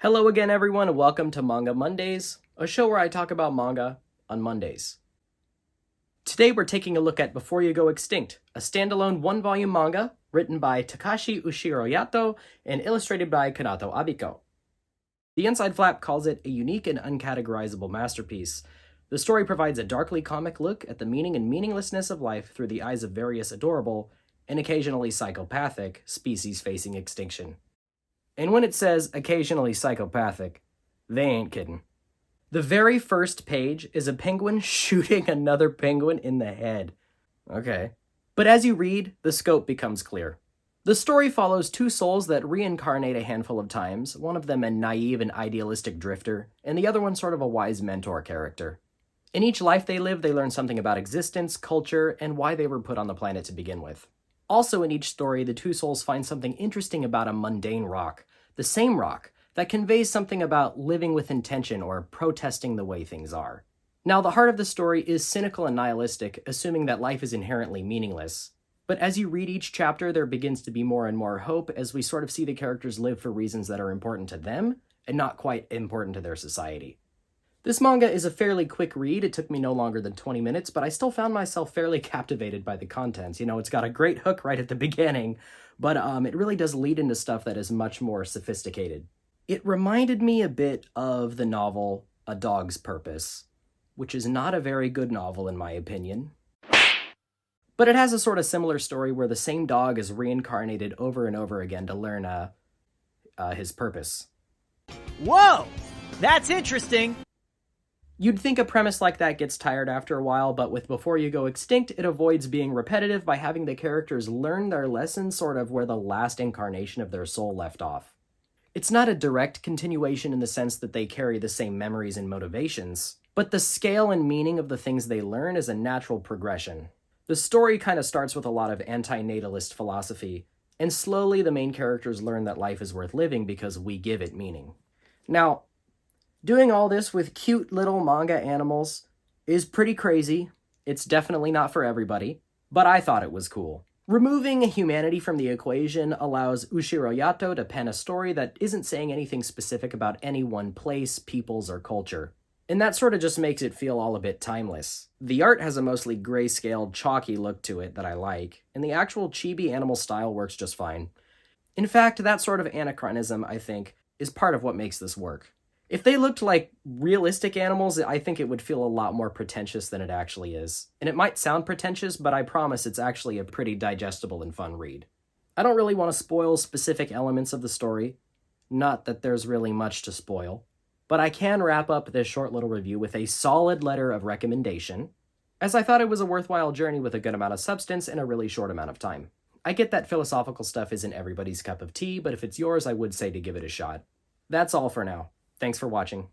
Hello again, everyone, and welcome to Manga Mondays, a show where I talk about manga on Mondays. Today we're taking a look at Before You Go Extinct, a standalone one-volume manga written by Takashi Ushiroyato and illustrated by Kanato Abiko. The inside flap calls it a unique and uncategorizable masterpiece. The story provides a darkly comic look at the meaning and meaninglessness of life through the eyes of various adorable, and occasionally psychopathic, species facing extinction. And when it says occasionally psychopathic, they ain't kidding. The very first page is a penguin shooting another penguin in the head. Okay. But as you read, the scope becomes clear. The story follows two souls that reincarnate a handful of times, one of them a naive and idealistic drifter, and the other one sort of a wise mentor character. In each life they live, they learn something about existence, culture, and why they were put on the planet to begin with. Also in each story, the two souls find something interesting about a mundane rock, the same rock, that conveys something about living with intention or protesting the way things are. Now, the heart of the story is cynical and nihilistic, assuming that life is inherently meaningless. But as you read each chapter, there begins to be more and more hope as we sort of see the characters live for reasons that are important to them and not quite important to their society. This manga is a fairly quick read. It took me no longer than 20 minutes, but I still found myself fairly captivated by the contents. You know, it's got a great hook right at the beginning, but it really does lead into stuff that is much more sophisticated. It reminded me a bit of the novel A Dog's Purpose, which is not a very good novel in my opinion. But it has a sort of similar story where the same dog is reincarnated over and over again to learn his purpose. Whoa! That's interesting! You'd think a premise like that gets tired after a while, but with Before You Go Extinct, it avoids being repetitive by having the characters learn their lessons sort of where the last incarnation of their soul left off. It's not a direct continuation in the sense that they carry the same memories and motivations, but the scale and meaning of the things they learn is a natural progression. The story kind of starts with a lot of anti-natalist philosophy, and slowly the main characters learn that life is worth living because we give it meaning. Now, doing all this with cute little manga animals is pretty crazy. It's definitely not for everybody, but I thought it was cool. Removing humanity from the equation allows Ushiroyato to pen a story that isn't saying anything specific about any one place, peoples, or culture. And that sort of just makes it feel all a bit timeless. The art has a mostly grayscaled, chalky look to it that I like, and the actual chibi animal style works just fine. In fact, that sort of anachronism, I think, is part of what makes this work. If they looked like realistic animals, I think it would feel a lot more pretentious than it actually is. And it might sound pretentious, but I promise it's actually a pretty digestible and fun read. I don't really want to spoil specific elements of the story. Not that there's really much to spoil. But I can wrap up this short little review with a solid letter of recommendation, as I thought it was a worthwhile journey with a good amount of substance in a really short amount of time. I get that philosophical stuff isn't everybody's cup of tea, but if it's yours, I would say to give it a shot. That's all for now. Thanks for watching.